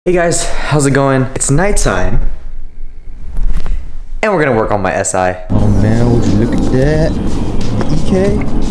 Hey guys, how's it going? It's nighttime, and we're gonna work on my SI. Oh man, would you look at that? The EK?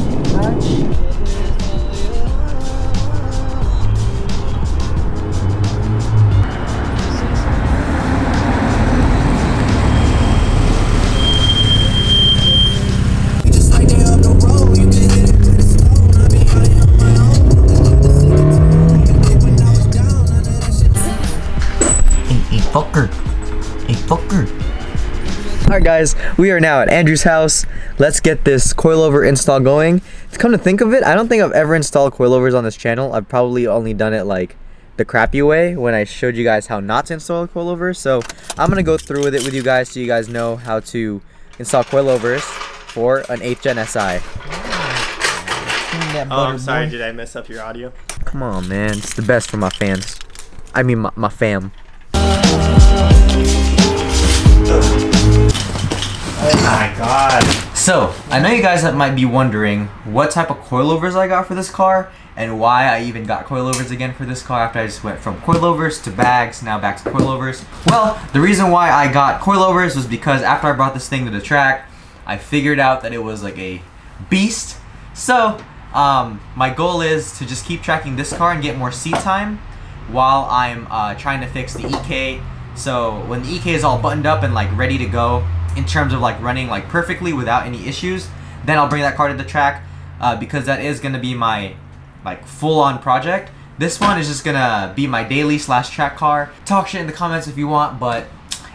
Alright guys, we are now at Andrew's house. Let's get this coilover install going. To come to think of it, I don't think I've ever installed coilovers on this channel. I've probably only done it like the crappy way when I showed you guys how not to install coilovers. So I'm gonna go through with it with you guys so you guys know how to install coilovers for an 8th gen SI. Oh, I'm sorry, did I mess up your audio? Come on man, it's the best for my fans. I mean my fam. Oh my god. So, I know you guys that might be wondering what type of coilovers I got for this car and why I even got coilovers again for this car after I just went from coilovers to bags, now back to coilovers. Well, the reason why I got coilovers was because after I brought this thing to the track, I figured out that it was like a beast. So, my goal is to just keep tracking this car and get more seat time while I'm trying to fix the EK. So when the EK is all buttoned up and like ready to go in terms of like running like perfectly without any issues, then I'll bring that car to the track because that is gonna be my like full-on project. This one is just gonna be my daily / track car. Talk shit in the comments if you want, but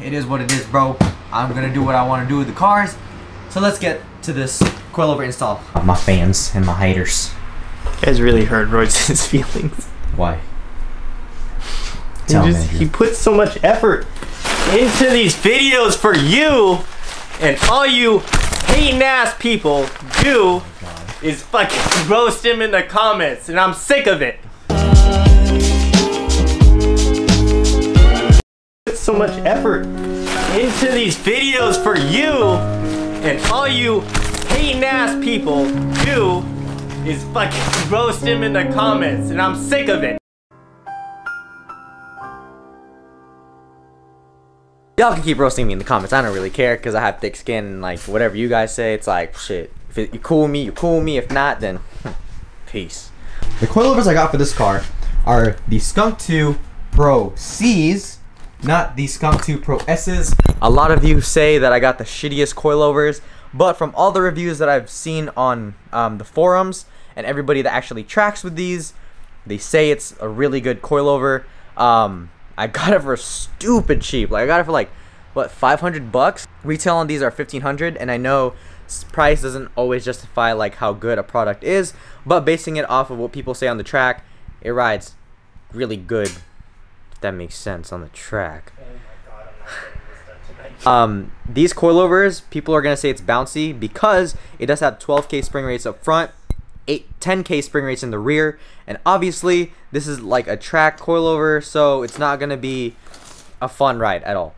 it is what it is, bro. I'm gonna do what I want to do with the cars. So let's get to this coilover install. My fans and my haters. You guys really hurt Royce's feelings. Why? He puts so much effort into these videos for you, and all you hating ass people do is fucking roast him in the comments, and I'm sick of it. Put so much effort into these videos for you, and all you hating ass people do is fucking roast him in the comments, and I'm sick of it. Y'all can keep roasting me in the comments. I don't really care because I have thick skin and like whatever you guys say, it's like shit. If you cool with me, you cool with me. If not, then peace. The coilovers I got for this car are the Skunk 2 Pro C's, not the Skunk 2 Pro S's. A lot of you say that I got the shittiest coilovers, but from all the reviews that I've seen on the forums and everybody that actually tracks with these, they say it's a really good coilover. I got it for stupid cheap. Like I got it for like what, 500 bucks. Retail on these are 1500, and I know price doesn't always justify like how good a product is, but basing it off of what people say on the track, it rides really good, if that makes sense, on the track. These coilovers, people are gonna say it's bouncy because it does have 12K spring rates up front, 10K spring rates in the rear, and obviously this is like a track coilover, so it's not gonna be a fun ride at all.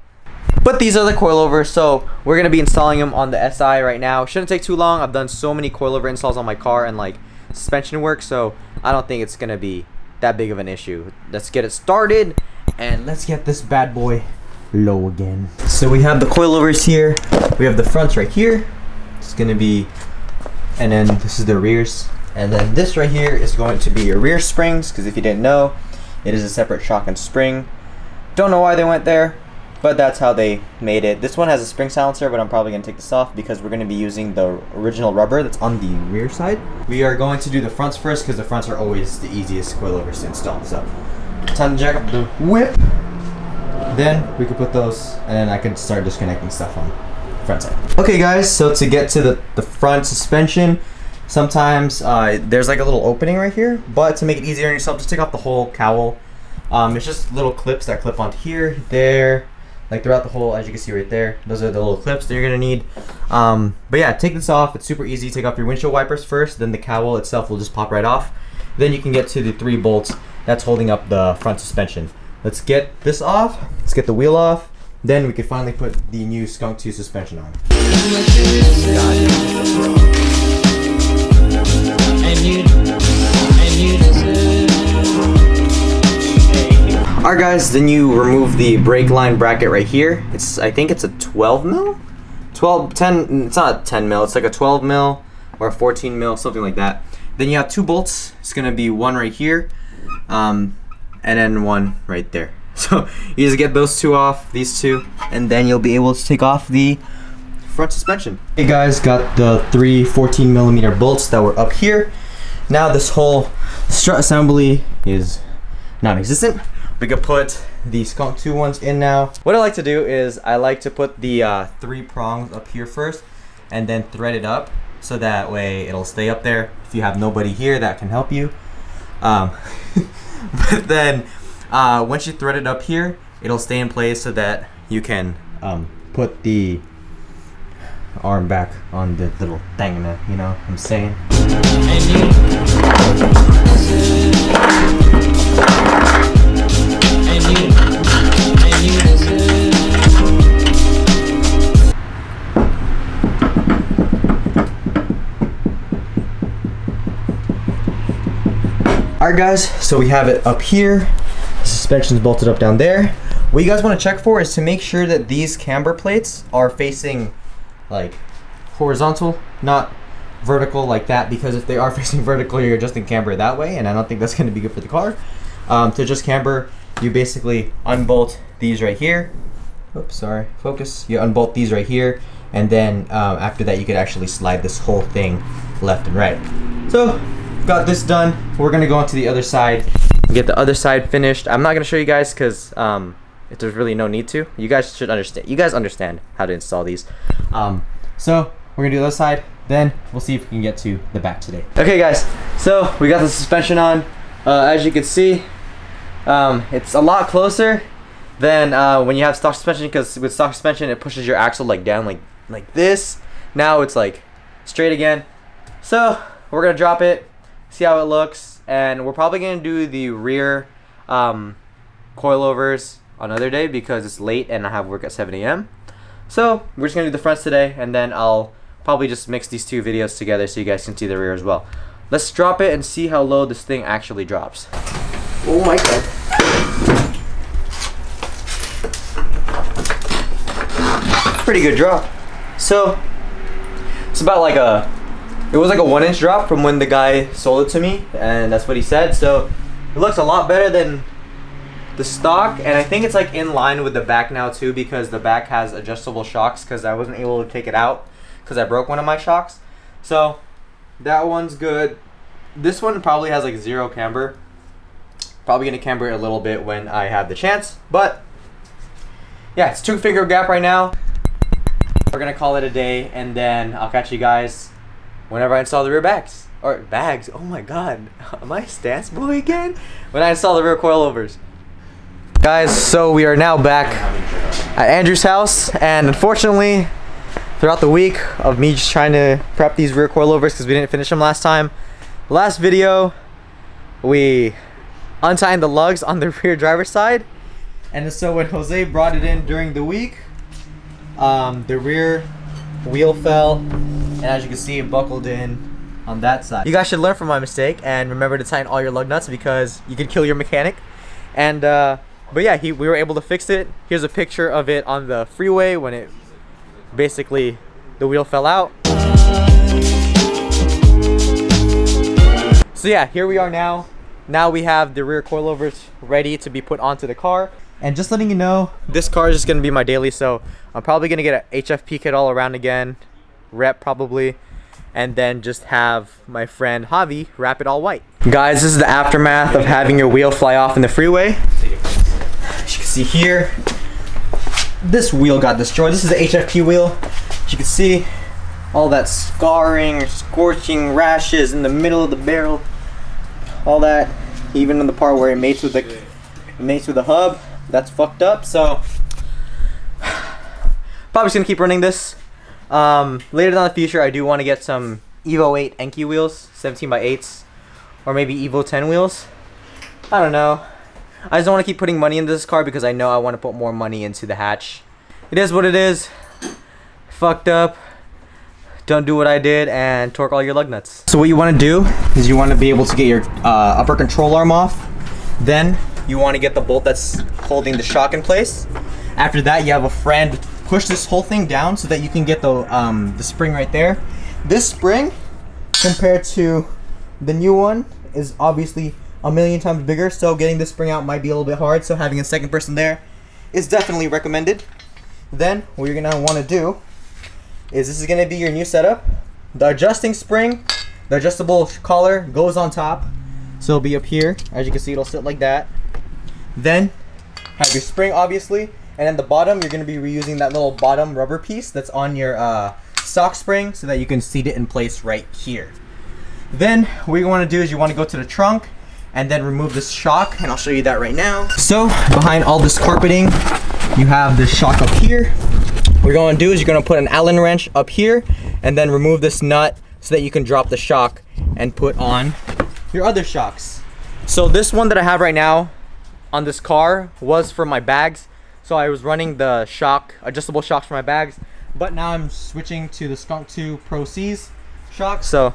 But these are the coilovers, so we're gonna be installing them on the SI right now. Shouldn't take too long. I've done so many coilover installs on my car and like suspension work, so I don't think it's gonna be that big of an issue. Let's get it started and let's get this bad boy low again. So we have the coilovers here. We have the fronts right here. It's gonna be, and then this is the rears. And then this right here is going to be your rear springs, because if you didn't know, it is a separate shock and spring. Don't know why they went there, but that's how they made it. This one has a spring silencer, but I'm probably going to take this off because we're going to be using the original rubber that's on the rear side. We are going to do the fronts first because the fronts are always the easiest coilovers to install. So, time to jack up the whip. Then we can put those, and then I can start disconnecting stuff on the front side. Okay guys, so to get to the front suspension, sometimes there's like a little opening right here, but to make it easier on yourself, just take off the whole cowl. It's just little clips that clip onto here, there, like throughout the whole, as you can see right there. Those are the little clips that you're gonna need. But yeah, take this off. It's super easy. Take off your windshield wipers first, then the cowl itself will just pop right off. Then you can get to the 3 bolts that's holding up the front suspension. Let's get this off. Let's get the wheel off. Then we can finally put the new Skunk 2 suspension on. Alright guys, then you remove the brake line bracket right here. I think it's a 12 mil? 10, it's not a 10 mil, it's like a 12 mil or a 14 mil, something like that. Then you have 2 bolts. It's gonna be one right here, and then one right there. So you just get those 2 off, these 2, and then you'll be able to take off the front suspension. Hey guys, got the 3 14mm bolts that were up here. Now this whole strut assembly is non-existent. We could put the Skunk 2 ones in now. What I like to do is I like to put the 3 prongs up here first and then thread it up so that way it'll stay up there if you have nobody here that can help you. But then once you thread it up here, it'll stay in place so that you can put the arm back on the little thing, you know what I'm saying? Alright guys, so we have it up here. The suspension's bolted up down there. What you guys want to check for is to make sure that these camber plates are facing like horizontal, not vertical like that, because if they are facing vertical, you're adjusting camber that way, and I don't think that's going to be good for the car. To adjust camber, you basically unbolt these right here. Oops, sorry, focus. You unbolt these right here, and then after that, you could actually slide this whole thing left and right. So, got this done. We're gonna go on to the other side, get the other side finished. I'm not gonna show you guys because there's really no need to. You guys should understand. You guys understand how to install these. So we're gonna do the other side. Then we'll see if we can get to the back today. Okay, guys. So we got the suspension on. As you can see, it's a lot closer than when you have stock suspension, because with stock suspension it pushes your axle like down like this. Now it's like straight again. So we're gonna drop it, see how it looks, and we're probably gonna do the rear coilovers another day because it's late and I have work at 7 a.m. So we're just gonna do the fronts today, and then I'll probably just mix these 2 videos together so you guys can see the rear as well. Let's drop it and see how low this thing actually drops. Oh my god. Pretty good drop. So it's about like it was like a 1-inch drop from when the guy sold it to me, and that's what he said. So it looks a lot better than the stock, and I think it's like in line with the back now too, because the back has adjustable shocks, because I wasn't able to take it out because I broke one of my shocks. So that one's good. This one probably has like 0 camber. Probably gonna camber it a little bit when I have the chance, but yeah, it's 2-finger gap right now. We're gonna call it a day, and then I'll catch you guys whenever I install the rear bags. Or bags, oh my god. Am I a stance boy again? When I install the rear coilovers. Guys, so we are now back at Andrew's house, and unfortunately, throughout the week of me just trying to prep these rear coilovers because we didn't finish them last time. Last video, we untied the lugs on the rear driver's side, and so when Jose brought it in during the week, the rear wheel fell, and as you can see, it buckled in on that side. You guys should learn from my mistake and remember to tighten all your lug nuts, because you could kill your mechanic. And but yeah, we were able to fix it. Here's a picture of it on the freeway when it basically the wheel fell out. So yeah, here we are now. Now we have the rear coilovers ready to be put onto the car. And just letting you know, this car is just gonna be my daily, so I'm probably gonna get an HFP kit all around again, rep probably, and then just have my friend Javi wrap it all white. Guys, this is the aftermath of having your wheel fly off in the freeway. As you can see here, this wheel got destroyed. This is the HFP wheel. As you can see, all that scarring, scorching rashes in the middle of the barrel, all that, even in the part where it mates with the hub. That's fucked up. So probably just gonna keep running this. Later down in the future, I do want to get some Evo 8 Enki wheels, 17x8s, or maybe Evo 10 wheels. I don't know. I just don't want to keep putting money into this car because I know I want to put more money into the hatch. It is what it is. Fucked up. Don't do what I did and torque all your lug nuts. So what you want to do is you want to be able to get your upper control arm off. Then you want to get the bolt that's holding the shock in place. After that, you have a friend push this whole thing down so that you can get the spring right there. This spring, compared to the new one, is obviously a million times bigger, so getting this spring out might be a little bit hard, so having a second person there is definitely recommended. Then what you're gonna want to do is, this is gonna be your new setup. The adjusting spring, the adjustable collar goes on top, so it'll be up here. As you can see, it'll sit like that. Then have your spring, obviously, and then the bottom, you're gonna be reusing that little bottom rubber piece that's on your stock spring so that you can seat it in place right here. Then what you want to do is you want to go to the trunk and then remove this shock, and I'll show you that right now. So behind all this carpeting, you have this shock up here. What you're going to do is you're going to put an Allen wrench up here and then remove this nut so that you can drop the shock and put on your other shocks. So this one that I have right now on this car was for my bags. So I was running the adjustable shocks for my bags, but now I'm switching to the Skunk 2 Pro C's shock. So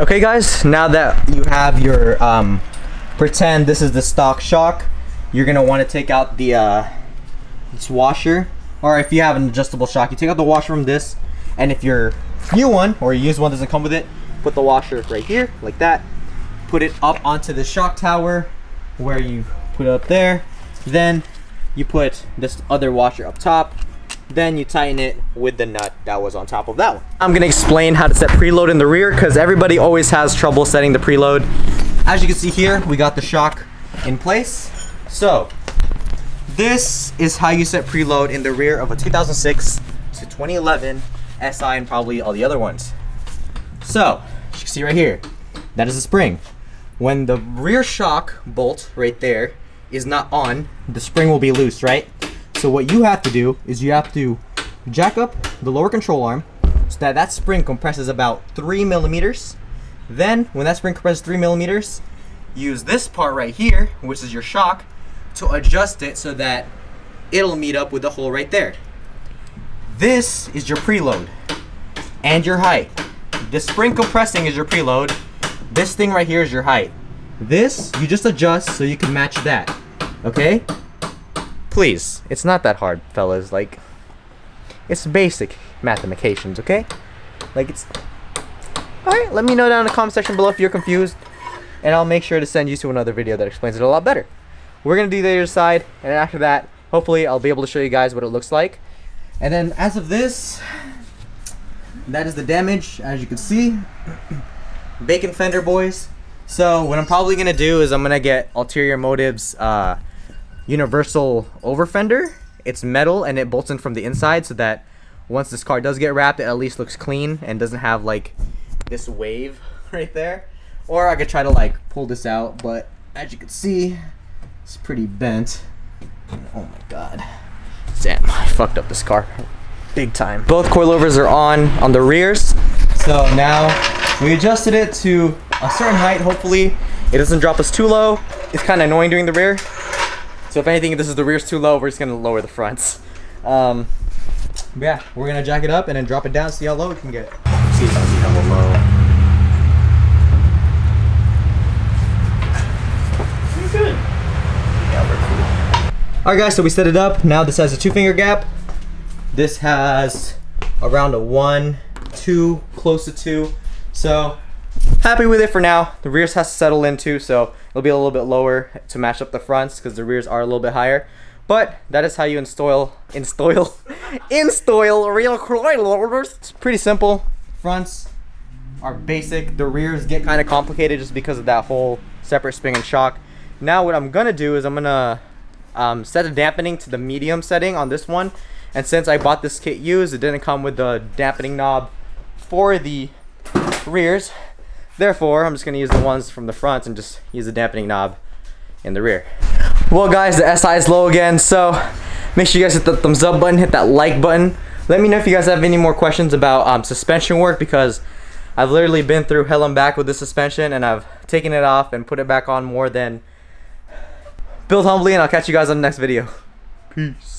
okay guys, now that you have your pretend this is the stock shock, you're gonna want to take out the this washer, or if you have an adjustable shock, you take out the washer from this, and if your new one or your used one doesn't come with it, put the washer right here like that, put it up onto the shock tower where you put it up there, then you put this other washer up top, then you tighten it with the nut that was on top of that one. I'm gonna explain how to set preload in the rear, because everybody always has trouble setting the preload. As you can see here, we got the shock in place. So this is how you set preload in the rear of a 2006 to 2011 SI and probably all the other ones. So as you can see right here, that is the spring. When the rear shock bolt right there is not on, the spring will be loose, right? So what you have to do is you have to jack up the lower control arm so that that spring compresses about 3 millimeters. Then when that spring compresses 3 millimeters, use this part right here, which is your shock, to adjust it so that it'll meet up with the hole right there. This is your preload and your height. The spring compressing is your preload. This thing right here is your height. This you just adjust so you can match that. Okay? Please, it's not that hard, fellas. Like, it's basic mathematications, okay? Like, it's... Alright, let me know down in the comment section below if you're confused, and I'll make sure to send you to another video that explains it a lot better. We're gonna do the other side, and after that, hopefully I'll be able to show you guys what it looks like. And then as of this, that is the damage, as you can see. Bacon fender, boys. So what I'm probably gonna do is I'm gonna get Ulterior Motive's universal over fender. It's metal and it bolts in from the inside, so that once this car does get wrapped, it at least looks clean and doesn't have like this wave right there. Or I could try to like pull this out, but as you can see, it's pretty bent. Oh my god, damn, I fucked up this car big time. Both coilovers are on the rears, so now we adjusted it to a certain height. Hopefully it doesn't drop us too low. It's kind of annoying doing the rear, so if anything, if this is the rear's too low, we're just gonna lower the fronts. But yeah, we're gonna jack it up and then drop it down, see how low it can get. See how low. You're good. Yeah, we're cool. Alright guys, so we set it up. Now this has a 2-finger gap. This has around a 1, 2, close to 2. So happy with it for now. The rears has to settle in too, so it'll be a little bit lower to match up the fronts because the rears are a little bit higher. But that is how you install real coilovers. It's pretty simple. Fronts are basic. The rears get kind of complicated just because of that whole separate spring and shock. Now what I'm gonna do is I'm gonna set the dampening to the medium setting on this one. And since I bought this kit used, it didn't come with the dampening knob for the rears. Therefore, I'm just gonna use the ones from the front and just use the dampening knob in the rear. Well guys, the SI is low again, so make sure you guys hit the thumbs up button, hit that like button. Let me know if you guys have any more questions about suspension work, because I've literally been through hell and back with this suspension, and I've taken it off and put it back on more than build humbly, and I'll catch you guys on the next video. Peace.